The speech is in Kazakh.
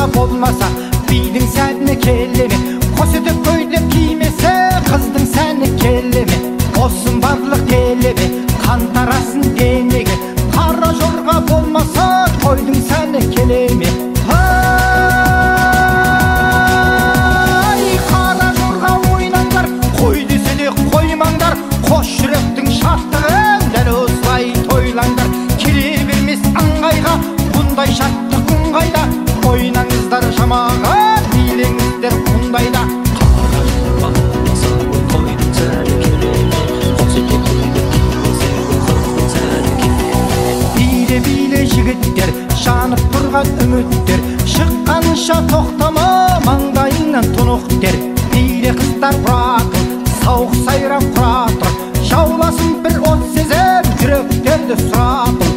жорға болмаса, бидің сәні келеме. Қос етіп көйлеп кимесе, қыздың сәні келеме. Осын барлық делеме, қан тарасын денеге. Қара жорға болмаса, тойдың сәні келеме. Ай, қара жорға ойнаңдар, қой десе де қоймаңдар. Қос жүректің шаттығын дәл осылай тойлаңдар. Келе бермес аңғайға, бұндай шаттық күн қайда. Ойнаңыздар жамаға, билеңіздер құндайда. Биле жігіттер, жанып тұрған үміттер, шыққанша тоқтама маңдайыңнан тұнықтер. Биле қыздар бұратыр, сауық сайрап құратыр, жауласын бір от сезім жүректерді сұратыр.